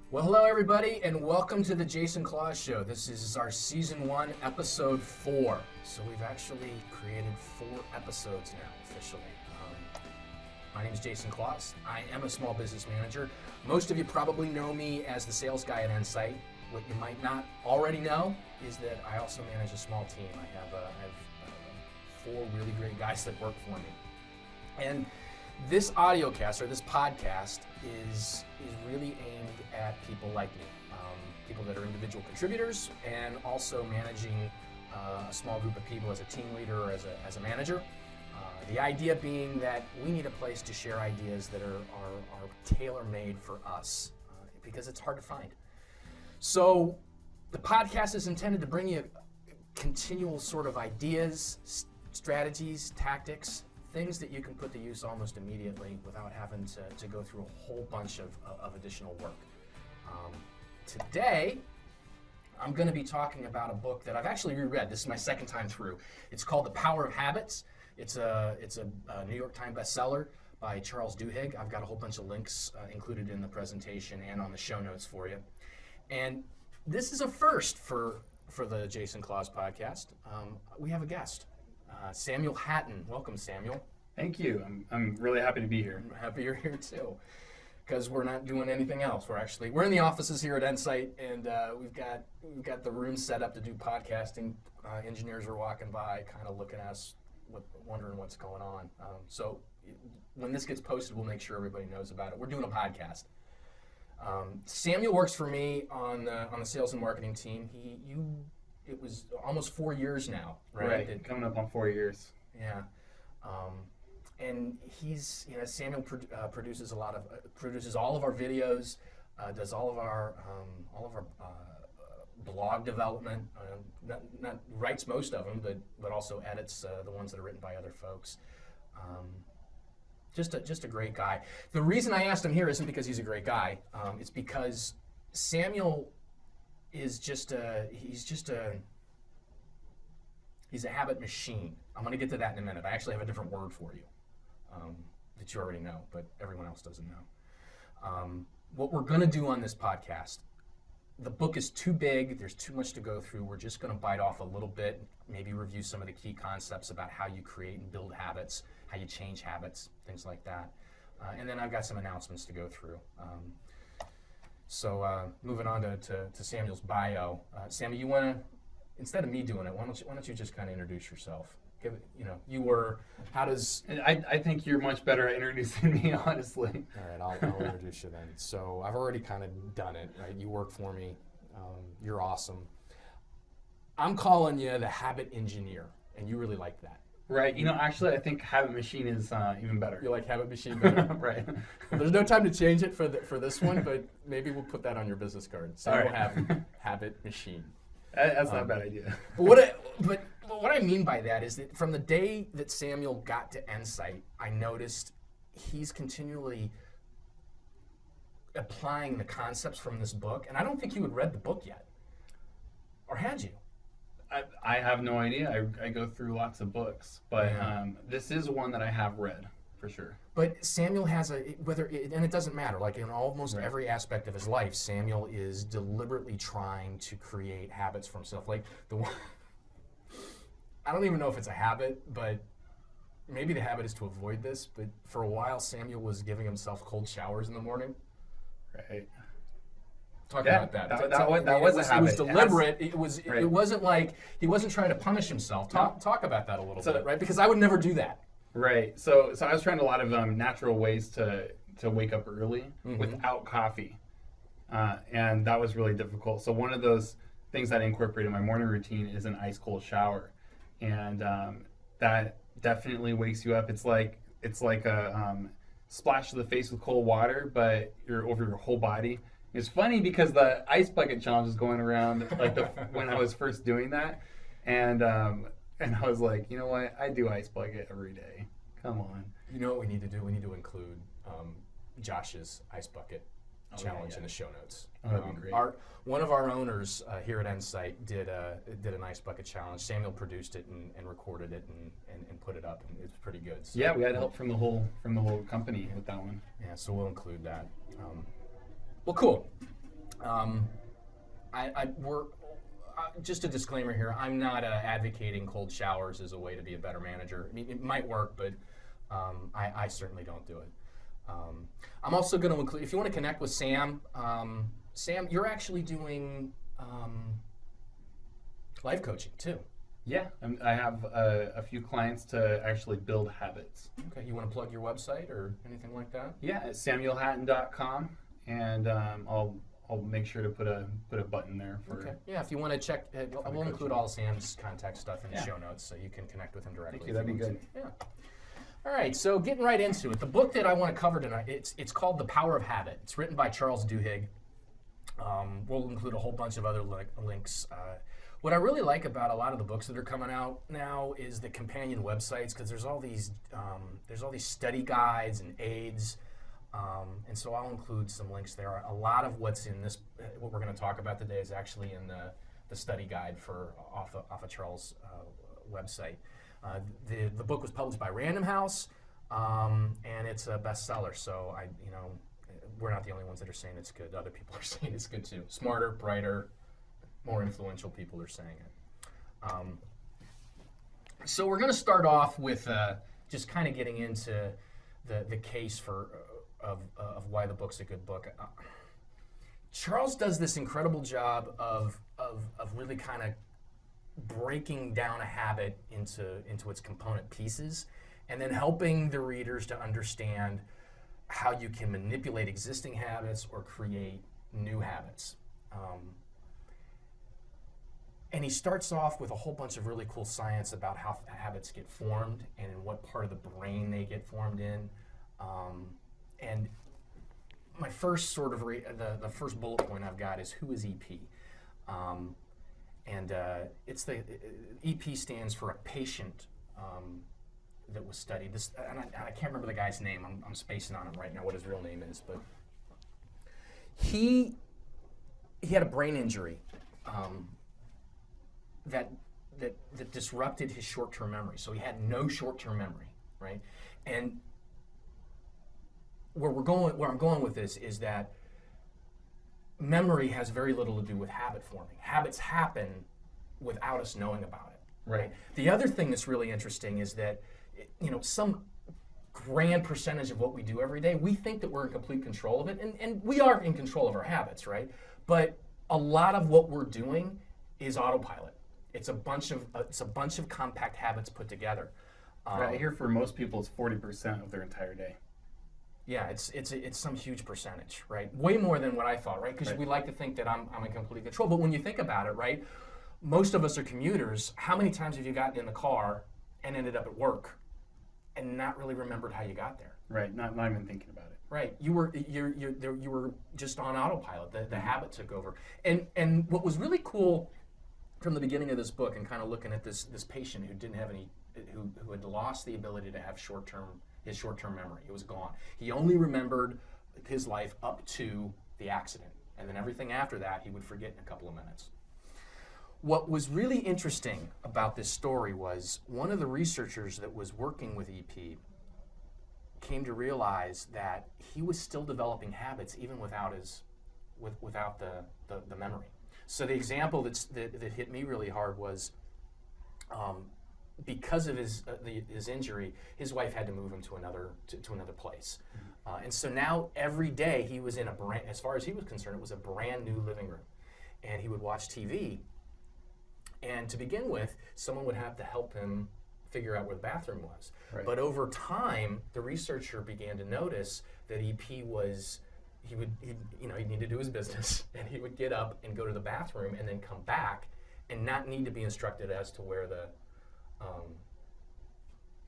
Well, hello everybody, and welcome to the Jason Claus Show. This is our Season 1, Episode 4. So we've actually created 4 episodes now, officially. My name is Jason Claus. I am a small business manager. Most of you probably know me as the sales guy at Insight. What you might not already know is that I also manage a small team. I have 4 really great guys that work for me. And this audio cast, or this podcast, is really aimed at people like me, people that are individual contributors and also managing a small group of people as a team leader or as a manager. The idea being that we need a place to share ideas that are tailor-made for us because it's hard to find. So the podcast is intended to bring you continual sort of ideas, strategies, tactics, things that you can put to use almost immediately without having to go through a whole bunch of additional work. Today, I'm going to be talking about a book that I've actually reread. This is my second time through. It's called The Power of Habits. It's a New York Times bestseller by Charles Duhigg. I've got a whole bunch of links included in the presentation and on the show notes for you. And this is a first for the Jason Claus podcast. We have a guest. Samuel Hatton. Welcome, Samuel. Thank you. I'm really happy to be here. I'm happy you're here too, because we're not doing anything else. We're in the offices here at Insight, and we've got the room set up to do podcasting. Engineers are walking by, kind of looking at us, wondering what's going on. So when this gets posted, we'll make sure everybody knows about it. We're doing a podcast. Samuel works for me on the sales and marketing team. It was almost 4 years now, right? Right, coming up on 4 years. Yeah, and Samuel produces produces all of our videos, does all of our blog development. Not writes most of them, but also edits the ones that are written by other folks. Just a great guy. The reason I asked him here isn't because he's a great guy. It's because Samuel is he's a habit machine. I'm going to get to that in a minute. I actually have a different word for you that you already know, but everyone else doesn't know. What we're going to do on this podcast, the book is too big. There's too much to go through. We're just going to bite off a little bit, maybe review some of the key concepts about how you create and build habits, how you change habits, things like that. And then I've got some announcements to go through. So moving on to Samuel's bio. Samuel, you want to, instead of me doing it, why don't you just kind of introduce yourself? Give it, I think you're much better at introducing me, honestly. All right, I'll introduce you then. So I've already kind of done it, right? You work for me. You're awesome. I'm calling you the habit engineer, and you really like that. Right. Actually, I think habit machine is even better. You like habit machine better? Right. Well, there's no time to change it for this one, but maybe we'll put that on your business card. So All we'll right. have habit machine. That's not a bad idea. But what I mean by that is that from the day that Samuel got to Insight, I noticed he's continually applying the concepts from this book, and I don't think you had read the book yet, or had you? I have no idea. I go through lots of books, but this is one that I have read, for sure. But Samuel has and it doesn't matter, like in almost every aspect of his life, Samuel is deliberately trying to create habits for himself. Like the one, I don't even know if it's a habit, but maybe the habit is to avoid this, but for a while Samuel was giving himself cold showers in the morning. Right. Talk about that. That was a habit. It was deliberate. Right. It wasn't like he wasn't trying to punish himself. Talk about that a little bit, right? Because I would never do that. Right. So I was trying a lot of natural ways to wake up early without coffee, and that was really difficult. So one of those things that I incorporate in my morning routine is an ice cold shower, and that definitely wakes you up. It's like a splash to the face with cold water, but you're over your whole body. It's funny because the ice bucket challenge is going around when I was first doing that, and I was like, you know what? I do ice bucket every day. Come on. You know what we need to do? We need to include Josh's ice bucket challenge in the show notes. Oh, that'd be great. One of our owners here at Insight did an ice bucket challenge. Samuel produced it and recorded it and put it up, and it's pretty good. So, yeah, we had help from the whole company with that one. Yeah, so we'll include that. Well, cool. We're just a disclaimer here. I'm not advocating cold showers as a way to be a better manager. I mean, it might work, but I certainly don't do it. I'm also going to include, if you want to connect with Sam, Sam, you're actually doing life coaching too. Yeah, I have a few clients to actually build habits. Okay, you want to plug your website or anything like that? Yeah, it's SamuelHatton.com, and I'll make sure to put a button there for. Okay. Yeah, if you want to check, we'll include all Sam's contact stuff in the show notes, so you can connect with him directly. Thank you. That'd be good. Yeah. All right, so getting right into it, the book that I want to cover tonight, it's called The Power of Habit. It's written by Charles Duhigg. We'll include a whole bunch of other links. What I really like about a lot of the books that are coming out now is the companion websites, because there's all these study guides and aids, and so I'll include some links there. A lot of what's in this, what we're going to talk about today, is actually in the study guide for off of Charles' website. The book was published by Random House, and it's a bestseller. So we're not the only ones that are saying it's good. Other people are saying it's good too. Smarter, brighter, more influential people are saying it. So we're going to start off with just kind of getting into the case of why the book's a good book. Charles does this incredible job of really kind of breaking down a habit into its component pieces, and then helping the readers to understand how you can manipulate existing habits or create new habits. And he starts off with a whole bunch of really cool science about how habits get formed and in what part of the brain they get formed in. And my first sort of the first bullet point I've got is, who is EP? It's the EP stands for a patient that was studied. This, and I can't remember the guy's name. I'm spacing on him right now, what his real name is, but he had a brain injury that disrupted his short-term memory. So he had no short-term memory, right? And where I'm going with this is that memory has very little to do with habit forming. Habits happen without us knowing about it. Right. The other thing that's really interesting is that, some grand percentage of what we do every day, we think that we're in complete control of it, and we are in control of our habits, right? But a lot of what we're doing is autopilot. It's a bunch of compact habits put together. Right. I hear for most people it's 40% of their entire day. Yeah, it's some huge percentage, right? Way more than what I thought, right? Because we like to think that I'm in complete control. But when you think about it, right, most of us are commuters. How many times have you gotten in the car and ended up at work and not really remembered how you got there? Right, not even thinking about it. Right, you were just on autopilot. The habit took over. And what was really cool from the beginning of this book, and kind of looking at this patient who didn't have who had lost the ability to have his short-term memory. It was gone. He only remembered his life up to the accident, and then everything after that he would forget in a couple of minutes. What was really interesting about this story was one of the researchers that was working with EP came to realize that he was still developing habits even without the memory. So the example that hit me really hard was, because of his injury, his wife had to move him to another place, and so now every day he was in as far as he was concerned, it was a brand new living room, and he would watch TV. And to begin with, someone would have to help him figure out where the bathroom was. Right. But over time, the researcher began to notice that EP he needed to do his business, and he would get up and go to the bathroom and then come back and not need to be instructed as to where the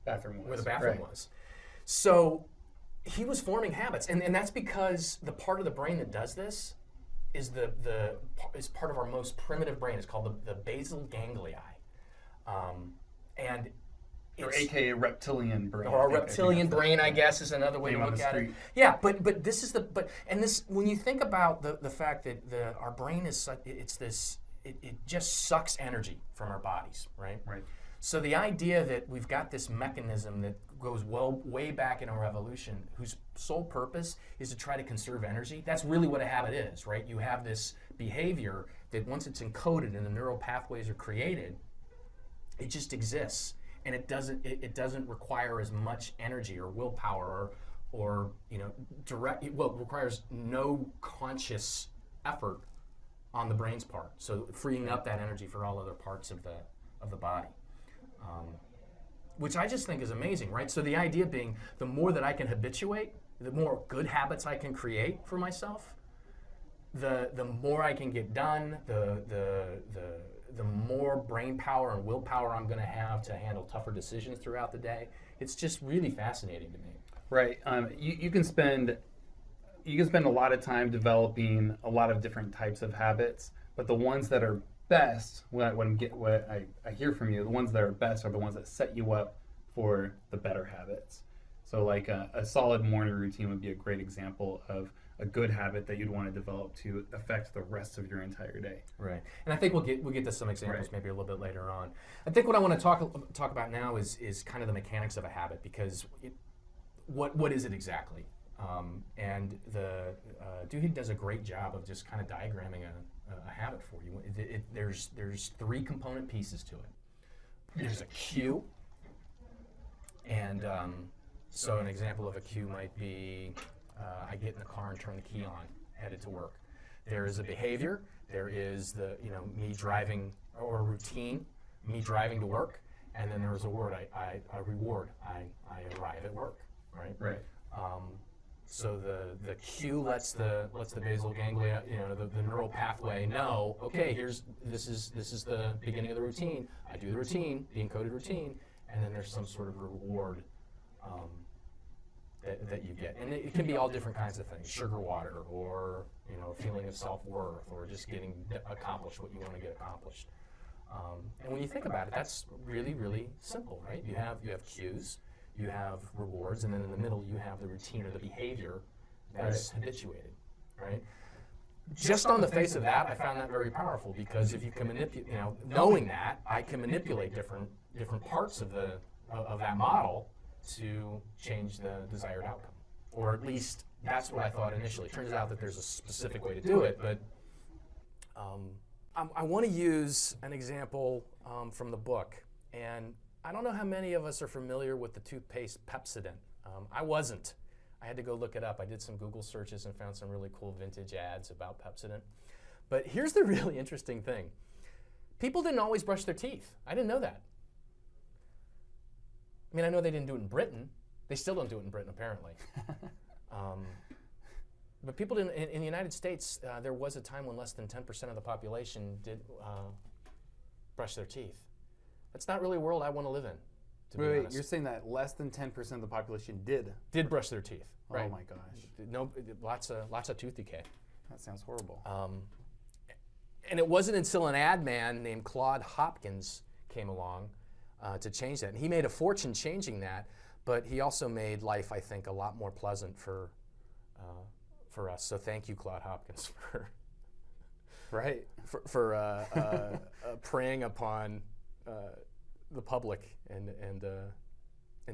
bathroom was. So he was forming habits, and that's because the part of the brain that does this is is part of our most primitive brain. It's called the basal ganglia, and or AKA reptilian brain. Or a reptilian brain, I guess, is another way to look at it. Yeah, but this is when you think about the fact that our brain is such, it just sucks energy from our bodies, right? Right. So the idea that we've got this mechanism that goes way back in our evolution, whose sole purpose is to try to conserve energy. That's really what a habit is, right? You have this behavior that once it's encoded and the neural pathways are created, it just exists, and it doesn't require as much energy or willpower or it requires no conscious effort on the brain's part. So freeing up that energy for all other parts of the body. Which I just think is amazing, right? So the idea being, the more that I can habituate, the more good habits I can create for myself, the more I can get done, the more brain power and willpower I'm going to have to handle tougher decisions throughout the day. It's just really fascinating to me. Right. You can spend a lot of time developing a lot of different types of habits, but the ones that are best, what I hear from you, the ones that are best are the ones that set you up for the better habits. So like a solid morning routine would be a great example of a good habit that you'd want to develop to affect the rest of your entire day. Right, and I think we'll get to some examples maybe a little bit later on. I think what I want to talk about now is kind of the mechanics of a habit, because what is it exactly? And the Duhigg does a great job of just kind of diagramming a habit for you. There's three component pieces to it. There's a cue, and so an example of a cue might be I get in the car and turn the key on, headed to work. There is a behavior. There is me driving, or a routine, me driving to work, and then there's a word, I reward. I arrive at work, right? Right. So the cue lets the basal ganglia, the neural pathway know, okay, this is the beginning of the routine. I do the routine, the encoded routine, and then there's some sort of reward that you get. And it can be all different kinds of things, sugar water, or a feeling of self-worth, or just getting accomplished what you want to get accomplished. And when you think about it, that's really, really simple, right? You have cues, you have rewards, and then in the middle you have the routine or the behavior that's habituated, right? Just on the face of that, I found that very powerful, because if you can manipulate, knowing that, I can manipulate different parts of that model to change the desired outcome, or at least that's what I thought initially. It turns out that there's a specific way to do it, but I want to use an example from the book, and I don't know how many of us are familiar with the toothpaste Pepsin. I wasn't. I had to go look it up. I did some Google searches and found some really cool vintage ads about Pepsin. But here's the really interesting thing. People didn't always brush their teeth. I didn't know that. I mean, I know they didn't do it in Britain. They still don't do it in Britain, apparently. But people didn't. In the United States, there was a time when less than 10% of the population did brush their teeth. That's not really a world I want to live in, to be honest. You're saying that less than 10% of the population did brush their teeth. Right. Oh my gosh. No, lots of tooth decay. That sounds horrible. And it wasn't until an ad man named Claude Hopkins came along to change that. And he made a fortune changing that, but he also made life, I think, a lot more pleasant for us. So thank you, Claude Hopkins, for preying upon the public and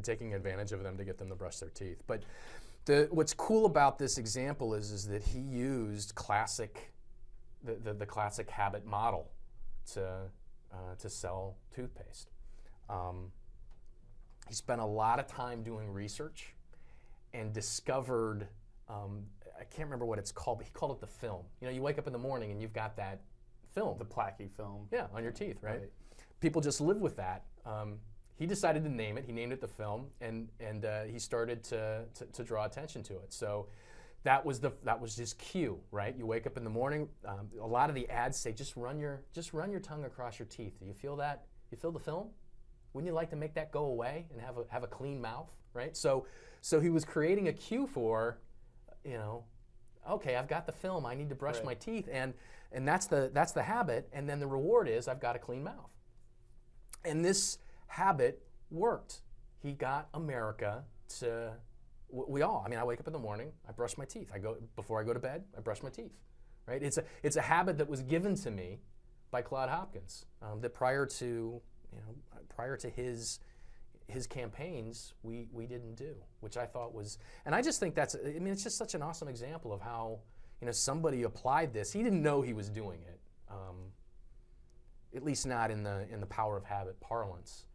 taking advantage of them to get them to brush their teeth. But what's cool about this example is that he used the classic habit model to sell toothpaste. He spent a lot of time doing research and discovered, I can't remember what it's called, but he called it the film. You wake up in the morning and you've got that film. The plaquey film. Yeah, on your teeth, right? People just live with that. He decided to name it. He named it the film, and he started to draw attention to it. So that was his cue, right? You wake up in the morning. A lot of the ads say, just run your tongue across your teeth. Do you feel that? You feel the film? Wouldn't you like to make that go away and have a clean mouth, right? So he was creating a cue for, okay, I've got the film. I need to brush my teeth, and that's the habit. And then the reward is I've got a clean mouth. And this habit worked. He got America to, I wake up in the morning, I brush my teeth. Before I go to bed, I brush my teeth, right? It's a habit that was given to me by Claude Hopkins, that prior to his his campaigns we didn't do, which I thought was, and I just think that's, I mean, it's just such an awesome example of how, you know, somebody applied this. He didn't know he was doing it, at least not in the power of habit parlance.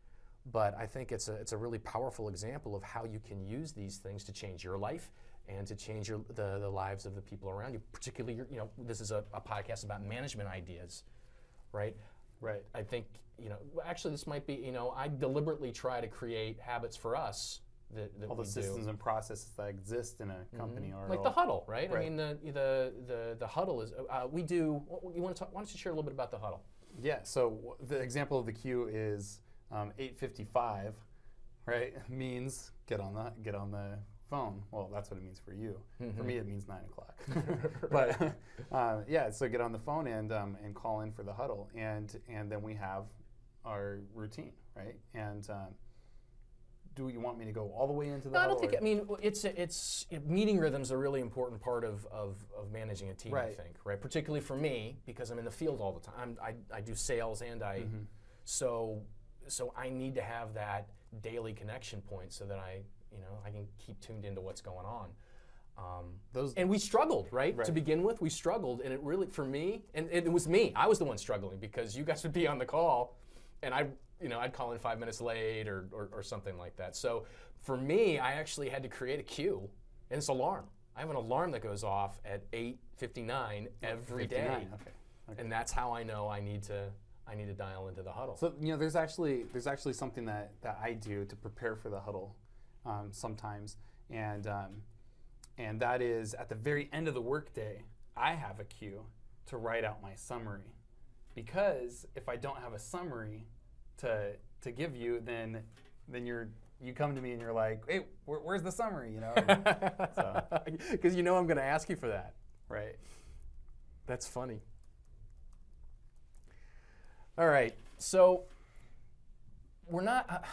But I think it's a really powerful example of how you can use these things to change your life and to change the lives of the people around you. Particularly, you know, this is a podcast about management ideas, right? Right. I think, you know, actually this might be, you know, I deliberately try to create habits for us that all the systems and processes that exist in a company are like the huddle, right? I mean, the huddle is we do. You want to talk? Why don't you share a little bit about the huddle? Yeah. So the example of the queue is 8:55, right? Means get on the phone. Well, that's what it means for you. For me, it means 9 o'clock. But yeah, so get on the phone and call in for the huddle, and then we have our routine, right? And do you want me to go all the way into the huddle? I don't think. I mean, it's meeting rhythms are a really important part of managing a team. Right. I think, right? Particularly for me, because I'm in the field all the time. I do sales and so I need to have that daily connection point so that I can keep tuned into what's going on. And we struggled, right? To begin with, we struggled, and it really, for me, and it was me. I was the one struggling because you guys would be on the call, and I'd call in 5 minutes late or something like that. So for me, I actually had to create a queue, and it's alarm. I have an alarm that goes off at 8:59 every day, Okay. and that's how I know I need to dial into the huddle. So there's actually something that I do to prepare for the huddle sometimes, and that is at the very end of the workday, I have a queue to write out my summary, because if I don't have a summary to give you, then you come to me and you're like, hey, where's the summary? Because you know I'm going to ask you for that. Right. That's funny. All right, so we're not.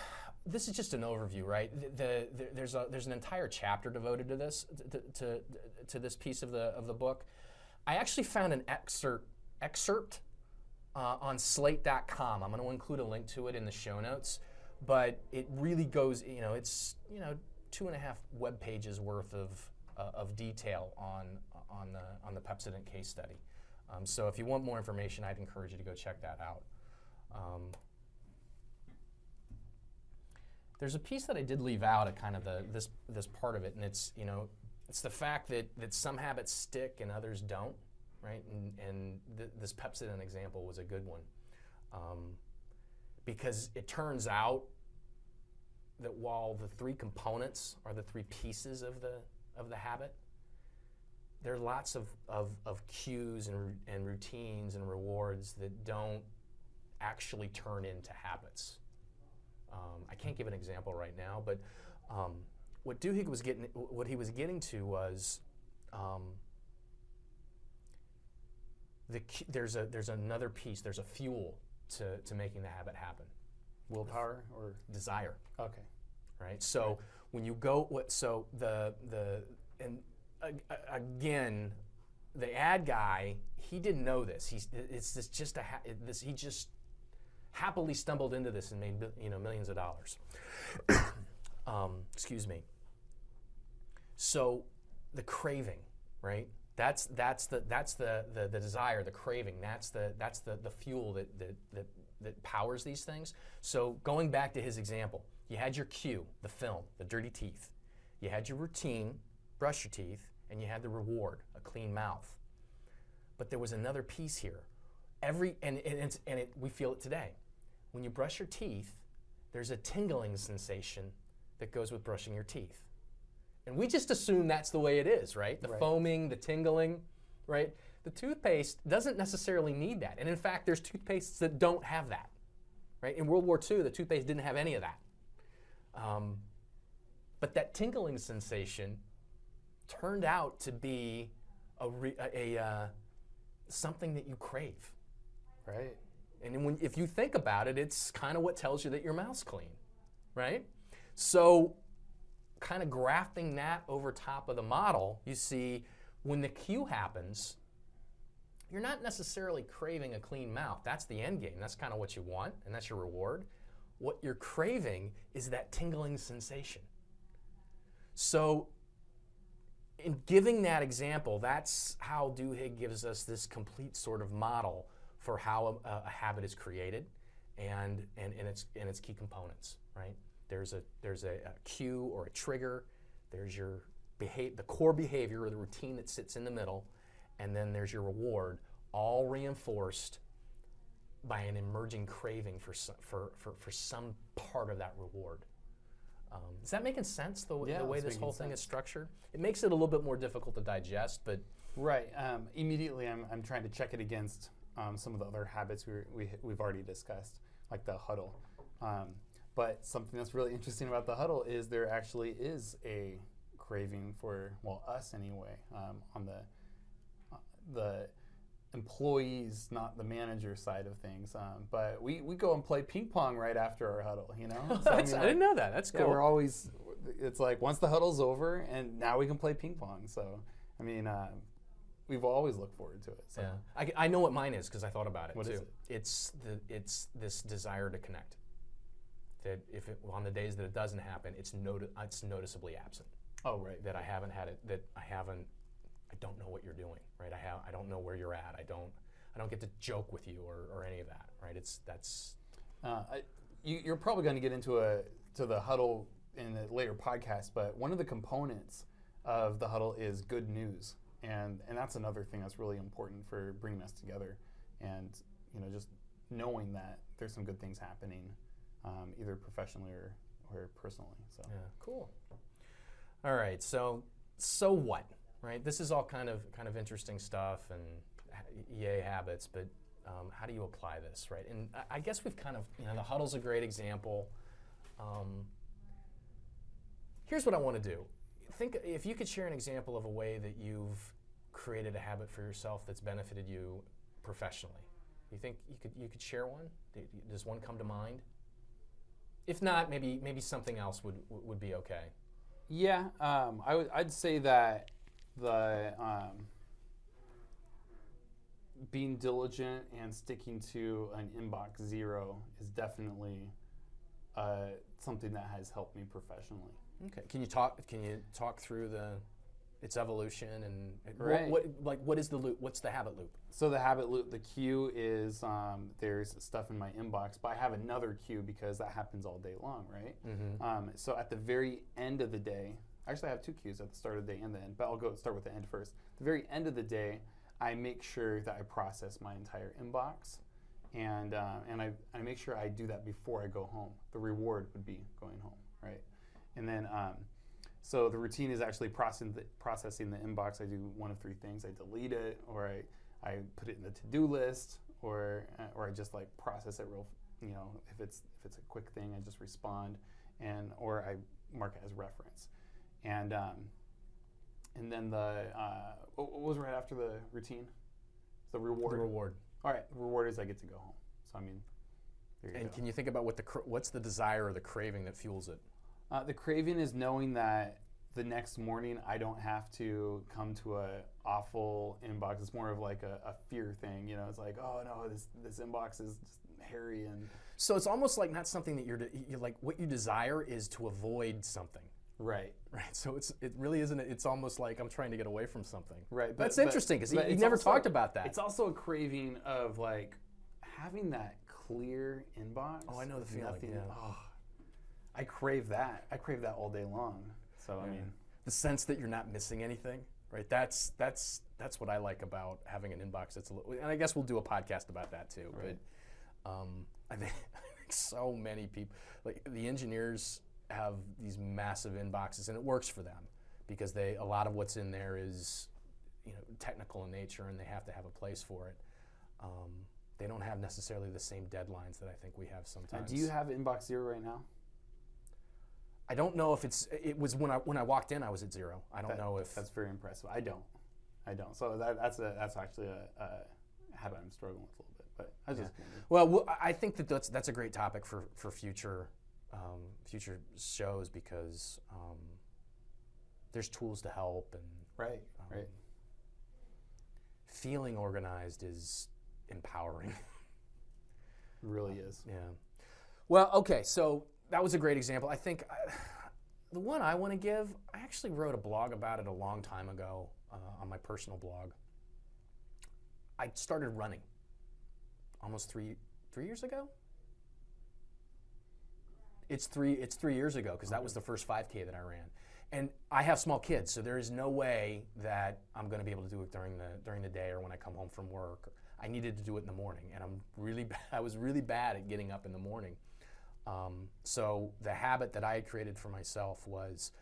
This is just an overview, right? There's an entire chapter devoted to this to this piece of the book. I actually found an excerpt on Slate.com. I'm going to include a link to it in the show notes, but it really goes. It's 2.5 web pages worth of detail on the Pepsin case study. So if you want more information, I'd encourage you to go check that out. There's a piece that I did leave out at kind of this part of it, and it's the fact that some habits stick and others don't, right? And this Pepsin example was a good one, because it turns out that while the three components are the three pieces of the habit, there are lots of cues and routines and rewards that don't actually turn into habits. I can't give an example right now, but what Duhigg was getting to was there's another piece. There's a fuel to making the habit happen. Willpower or desire. Okay. Right. So when you go, again, the ad guy, he didn't know this. He just happily stumbled into this and made millions of dollars. Excuse me. So the craving, right? That's the desire, the craving. That's the fuel that powers these things. So going back to his example, you had your cue, the film, the dirty teeth. You had your routine, brush your teeth, and you had the reward, a clean mouth. But there was another piece here. We feel it today. When you brush your teeth, there's a tingling sensation that goes with brushing your teeth. And we just assume that's the way it is, right? The foaming, the tingling, right? The toothpaste doesn't necessarily need that. And in fact, there's toothpastes that don't have that, right? In World War II, the toothpaste didn't have any of that. But that tingling sensation turned out to be something that you crave. Right. And if you think about it, it's kind of what tells you that your mouth's clean, right? So kind of grafting that over top of the model, you see when the cue happens, you're not necessarily craving a clean mouth. That's the end game. That's kind of what you want, and that's your reward. what you're craving is that tingling sensation. So in giving that example, that's how Duhigg gives us this complete sort of model for how a habit is created and its key components, right? There's a cue or a trigger, there's your the core behavior or the routine that sits in the middle, and then there's your reward, all reinforced by an emerging craving for some part of that reward. Is that making sense, the way this whole thing is structured? It makes it a little bit more difficult to digest, but... Right. Immediately I'm trying to check it against some of the other habits we've already discussed, like the huddle. But something that's really interesting about the huddle is there actually is a craving for, well, us anyway, on the employees, not the manager side of things. But we go and play ping pong right after our huddle, you know? So, I didn't know that. That's cool. Yeah, we're always, it's like once the huddle's over and now we can play ping pong. So, I mean, we've always looked forward to it. So. Yeah. I know what mine is because I thought about it what too. Is it? It's this desire to connect. That if on the days that it doesn't happen, it's noticeably absent. Oh, right. That I haven't had it. That I don't know what you're doing, right? I don't know where you're at. I don't get to joke with you or any of that, right? You're probably going to get into the huddle in a later podcast, but one of the components of the huddle is good news, and that's another thing that's really important for bringing us together, and just knowing that there's some good things happening, either professionally or personally. So yeah, cool. All right, so what? Right, this is all kind of interesting stuff and yay habits, but how do you apply this, right? And I guess we've kind of, the huddle's a great example. Here's what I want to do. Think if you could share an example of a way that you've created a habit for yourself that's benefited you professionally. You think you could share one? Does one come to mind? If not, maybe something else would be okay. Yeah, I'd say that the being diligent and sticking to an inbox 0 is definitely something that has helped me professionally. Okay. Can you talk through its evolution and right. what is the loop? What's the habit loop? So the habit loop, the cue is there's stuff in my inbox, but I have another cue because that happens all day long, right? Mm-hmm. So at the very end of the day, actually I have two cues at the start of the day and the end, but I'll start with the end first. At the very end of the day, I make sure that I process my entire inbox, and I make sure I do that before I go home. The reward would be going home, right? And then so the routine is actually processing the inbox. I do one of three things: I delete it, or I put it in the to-do list, or I just like process it real. If it's a quick thing, I just respond, or I mark it as reference, and then what was right after the routine? The reward. The reward. All right, the reward is I get to go home. So I mean, there you go. Can you think about what's the desire or the craving that fuels it? The craving is knowing that the next morning I don't have to come to a awful inbox. It's more of like a fear thing. It's like, oh no, this inbox is just hairy and. So it's almost like not something that you're like. What you desire is to avoid something. Right. So it really isn't. It's almost like I'm trying to get away from something. Right. That's interesting because you never talked about that. It's also a craving of like having that clear inbox. Oh, I know the feeling. Yeah. Oh, I crave that. I crave that all day long. So I mean, the sense that you're not missing anything, right? That's what I like about having an inbox. And I guess we'll do a podcast about that too. Right. But I think so many people, like the engineers, have these massive inboxes, and it works for them because a lot of what's in there is technical in nature, and they have to have a place for it. They don't have necessarily the same deadlines that I think we have sometimes. Do you have inbox 0 right now? I don't know if it was when I walked in I was at 0. I don't know if that's very impressive. I don't. So that's actually a habit I'm struggling with a little bit. But I was just well, I think that's a great topic for future shows because there's tools to help and right. Feeling organized is empowering. It really is. Yeah. Well, okay, so that was a great example. I think the one I want to give, I actually wrote a blog about it a long time ago on my personal blog. I started running almost three years ago. It's 3 years ago because that was the first 5K that I ran. And I have small kids, so there is no way that I'm going to be able to do it during the day or when I come home from work. I needed to do it in the morning, and I was really bad at getting up in the morning. So the habit that I had created for myself was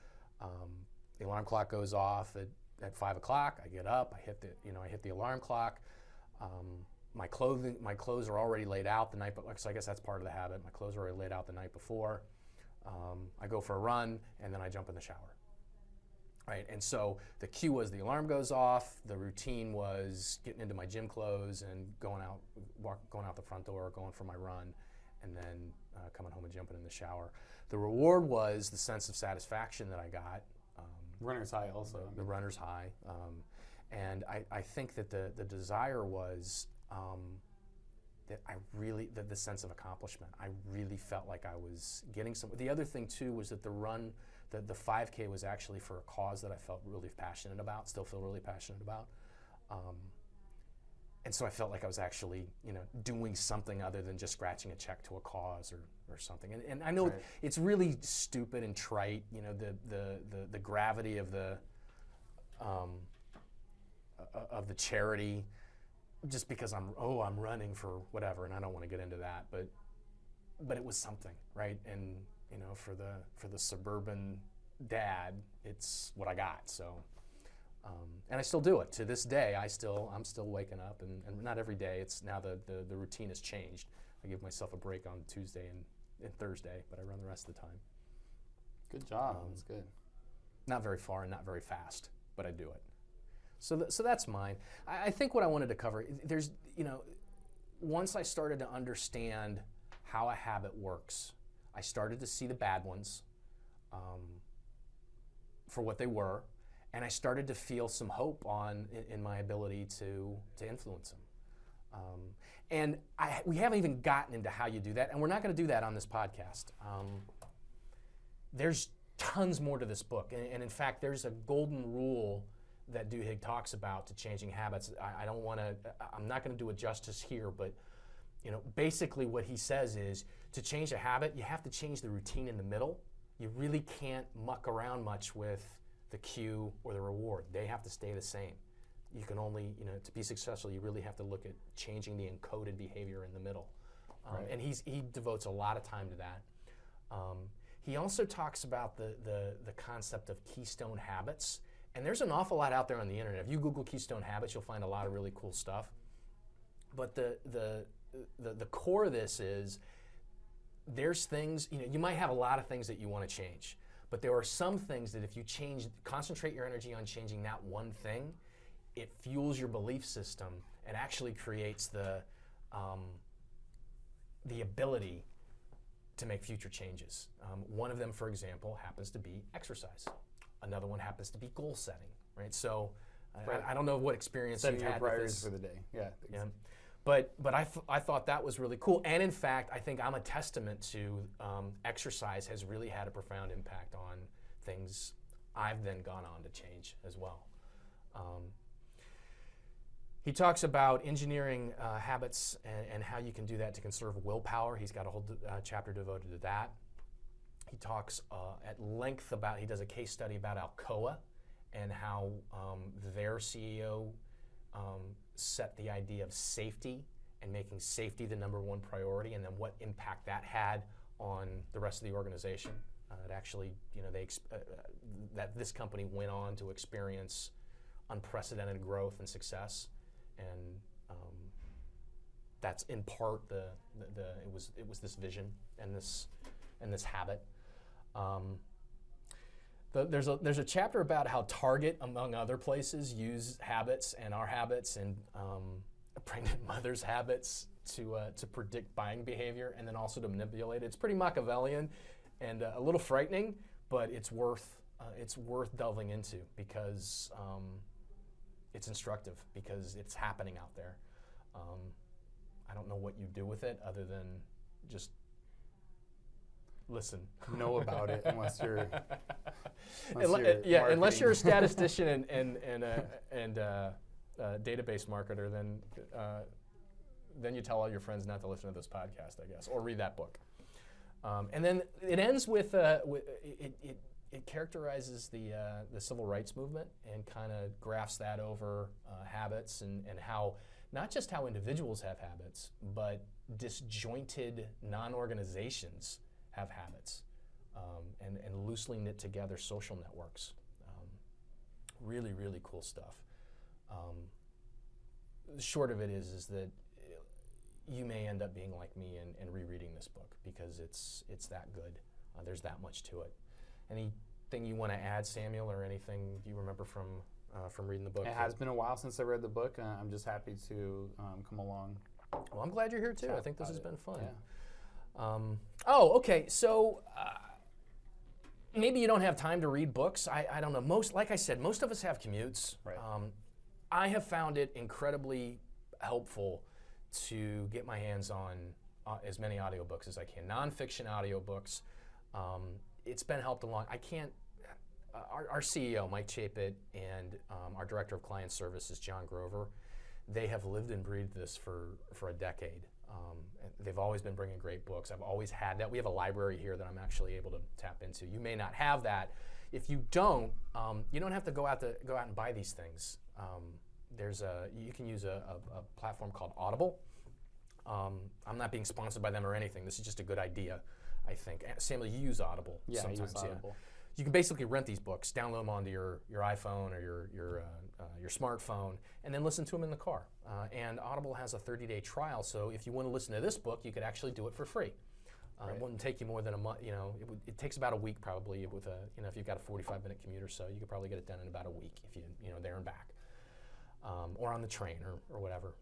the alarm clock goes off at 5 o'clock. I get up, I hit the alarm clock. My clothes are already laid out the night before, so I guess that's part of the habit. My clothes are already laid out the night before. I go for a run, and then I jump in the shower. Right, and so the cue was the alarm goes off. The routine was getting into my gym clothes and going out the front door, going for my run, and then coming home and jumping in the shower. The reward was the sense of satisfaction that I got. Runner's high also. The runner's high. And I think that the desire was that the sense of accomplishment. I really felt like I was getting some. The other thing too was that the 5K was actually for a cause that I felt really passionate about, still feel really passionate about. And so I felt like I was actually, doing something other than just scratching a check to a cause or something. And I know it's really stupid and trite, the gravity of the charity, just because I'm running for whatever, and I don't want to get into that, but it was something, right? And for the suburban dad, it's what I got. So. And I still do it to this day. I'm still waking up, and not every day. It's now the routine has changed. I give myself a break on Tuesday and Thursday, but I run the rest of the time. Good job. That's good. Not very far and not very fast, but I do it. So that's mine. I think what I wanted to cover, there's once I started to understand how a habit works, I started to see the bad ones for what they were. And I started to feel some hope in my ability to influence them. And we haven't even gotten into how you do that, and we're not going to do that on this podcast. There's tons more to this book, and in fact, there's a golden rule that Duhigg talks about to changing habits. I'm not going to do it justice here, but basically what he says is to change a habit, you have to change the routine in the middle. You really can't muck around much with the cue or the reward. They have to stay the same. You can only, to be successful, you really have to look at changing the encoded behavior in the middle. Right. And he devotes a lot of time to that. He also talks about the concept of keystone habits. And there's an awful lot out there on the internet. If you Google keystone habits, you'll find a lot of really cool stuff. But the core of this is there's things, you might have a lot of things that you want to change. But there are some things that if you concentrate your energy on changing that one thing, it fuels your belief system and actually creates the ability to make future changes. One of them, for example, happens to be exercise. Another one happens to be goal setting, right? So I don't know what experience you've had with this. Priorities for the day. Yeah. But I thought that was really cool. And in fact, I think I'm a testament to exercise has really had a profound impact on things I've then gone on to change as well. He talks about engineering habits and how you can do that to conserve willpower. He's got a whole chapter devoted to that. He talks at length about, he does a case study about Alcoa and how their CEO set the idea of safety and making safety the #1 priority, and then what impact that had on the rest of the organization. It actually, that this company went on to experience unprecedented growth and success, and that's in part it was this vision and this habit. There's a chapter about how Target, among other places, use habits and our habits and pregnant mothers' habits to predict buying behavior and then also to manipulate it. It's pretty Machiavellian and a little frightening, but it's worth delving into because it's instructive, because it's happening out there. I don't know what you do with it other than just listen. know about it unless you're unless you're a statistician and a database marketer, then you tell all your friends not to listen to this podcast, I guess, or read that book. And then it ends with it characterizes the civil rights movement and kind of graphs that over habits and how not just how individuals have habits, but disjointed non-organizations have habits, and loosely knit together social networks. Really, really cool stuff. The short of it is that you may end up being like me and rereading this book because it's that good. There's that much to it. Anything you want to add, Samuel, or anything you remember from reading the book? It has been a while since I read the book. I'm just happy to come along. Well, I'm glad you're here too. I think this has been fun. Yeah. Okay. So maybe you don't have time to read books. I don't know. Like I said, most of us have commutes. Right. I have found it incredibly helpful to get my hands on as many audiobooks as I can. Nonfiction audiobooks. It's been helped along. I can't. Our CEO, Mike Chapit, and our director of client services, John Grover, they have lived and breathed this for a decade. They've always been bringing great books. I've always had that. We have a library here that I'm actually able to tap into. You may not have that. If you don't have to go out and buy these things. You can use a platform called Audible. I'm not being sponsored by them or anything. This is just a good idea, I think. Samuel, you use Audible sometimes. I use Audible. Yeah. You can basically rent these books, download them onto your iPhone or your smartphone, and then listen to them in the car. And Audible has a 30-day trial, so if you want to listen to this book, you could actually do it for free. Right. It wouldn't take you more than a month. It takes about a week probably with if you've got a 45-minute commute or so, you could probably get it done in about a week if you there and back, or on the train or whatever.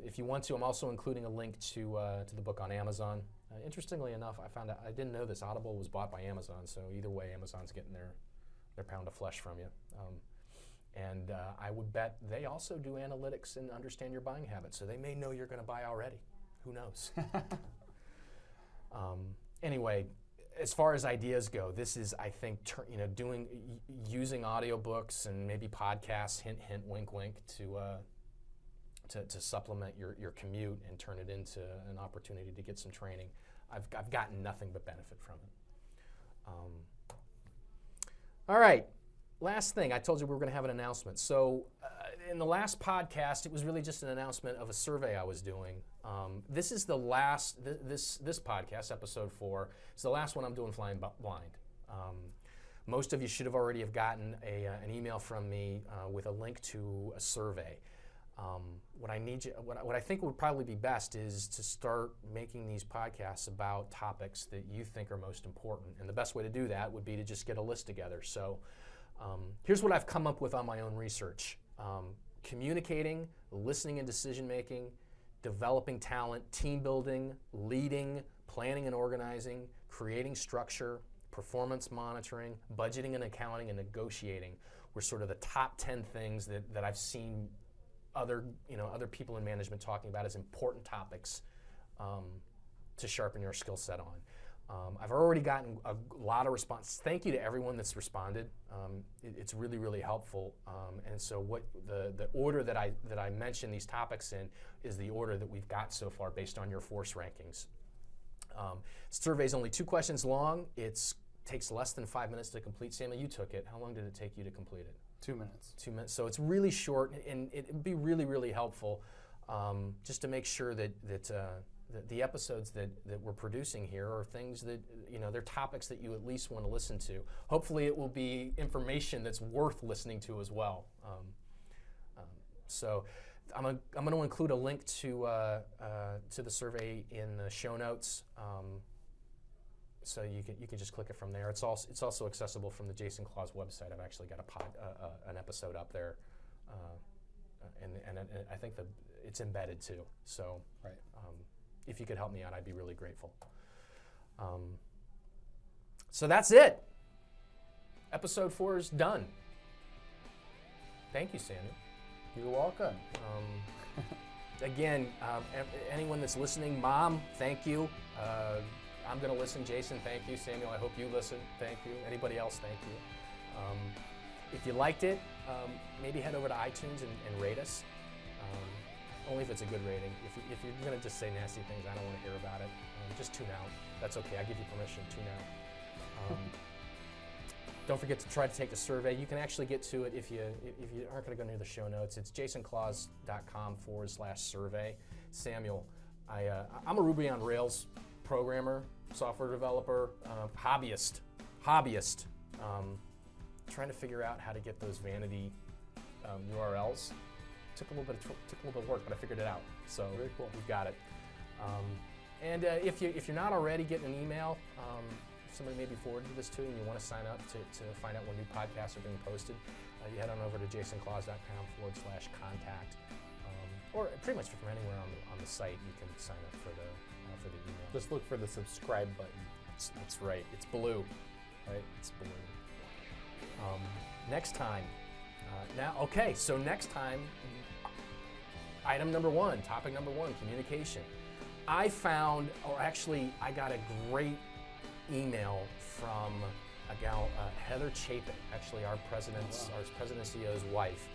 If you want to, I'm also including a link to the book on Amazon. Interestingly enough, I found out, I didn't know this, Audible was bought by Amazon, so either way, Amazon's getting their pound of flesh from you. And I would bet they also do analytics and understand your buying habits, so they may know you're going to buy already. Who knows? Anyway, as far as ideas go, this is, I think, using audiobooks and maybe podcasts, hint, hint, wink, wink, to supplement your commute and turn it into an opportunity to get some training. I've gotten nothing but benefit from it. All right, last thing. I told you we were going to have an announcement. So in the last podcast, it was really just an announcement of a survey I was doing. This is the last, this podcast, episode 4, is the last one I'm doing flying blind. Most of you should have already gotten an email from me with a link to a survey. What I think would probably be best is to start making these podcasts about topics that you think are most important. And the best way to do that would be to just get a list together. So here's what I've come up with on my own research. Communicating, listening and decision making, developing talent, team building, leading, planning and organizing, creating structure, performance monitoring, budgeting and accounting, and negotiating were sort of the top 10 things that I've seen other people in management talking about as important topics to sharpen your skill set on. I've already gotten a lot of response. Thank you to everyone that's responded. It's really, really helpful. And so what the order that I mentioned these topics in is the order that we've got so far based on your force rankings. Survey's only 2 questions long. It takes less than 5 minutes to complete. Samuel, you took it. How long did it take you to complete it? 2 minutes. 2 minutes. So it's really short, and it would be really, really helpful just to make sure that the episodes that we're producing here are things that, they're topics that you at least want to listen to. Hopefully it will be information that's worth listening to as well. So I'm going to include a link to the survey in the show notes. So you can just click it from there. It's also accessible from the Jason Claus website. I've actually got an episode up there, and I think it's embedded too. So right. If you could help me out, I'd be really grateful. So that's it. Episode 4 is done. Thank you, Samuel. You're welcome. Again, anyone that's listening, Mom, thank you. I'm going to listen. Jason, thank you. Samuel, I hope you listen. Thank you. Anybody else, thank you. If you liked it, maybe head over to iTunes and rate us. Only if it's a good rating. If you're going to just say nasty things, I don't want to hear about it. Just tune out. That's okay. I give you permission. Tune out. Don't forget to try to take the survey. You can actually get to it if you aren't going to go near the show notes. It's jasonclaus.com/survey. Samuel, I'm a Ruby on Rails programmer, software developer, hobbyist. Trying to figure out how to get those vanity URLs. Took a little bit of work, but I figured it out. So very cool. We've got it. And if you're not already getting an email, somebody may be forwarded this to you and you want to sign up to find out when new podcasts are being posted, you head on over to jasonclaus.com/contact. Or pretty much from anywhere on the site, you can sign up for the email. Just look for the subscribe button. That's right. It's blue. Right? It's blue. Next time. So next time, item number one, topic number one, communication. I got a great email from a gal, Heather Chapin, actually our president and CEO's wife,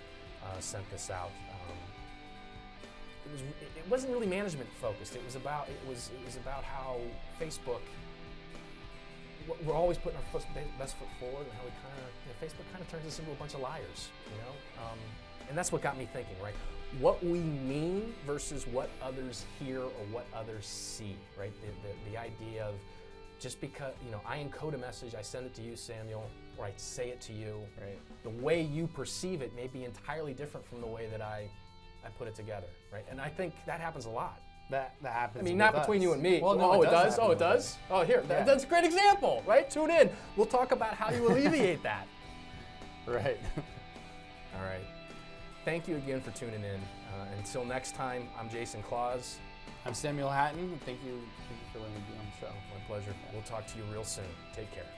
sent this out. It wasn't really management focused. It was about how Facebook. We're always putting our best foot forward, and how we Facebook kind of turns us into a bunch of liars, and that's what got me thinking, right? What we mean versus what others hear or what others see, right? The idea of just because I encode a message, I send it to you, Samuel, or I say it to you. Right. The way you perceive it may be entirely different from the way that I put it together, right? And I think that happens a lot. That happens. I mean, not between you and me. Well, no, it does. Oh, it does. Oh, here, that's a great example, right? Tune in. We'll talk about how you alleviate that. Right. All right. Thank you again for tuning in. Until next time, I'm Jason Claus. I'm Samuel Hatton. Thank you for letting me be on the show. My pleasure. We'll talk to you real soon. Take care.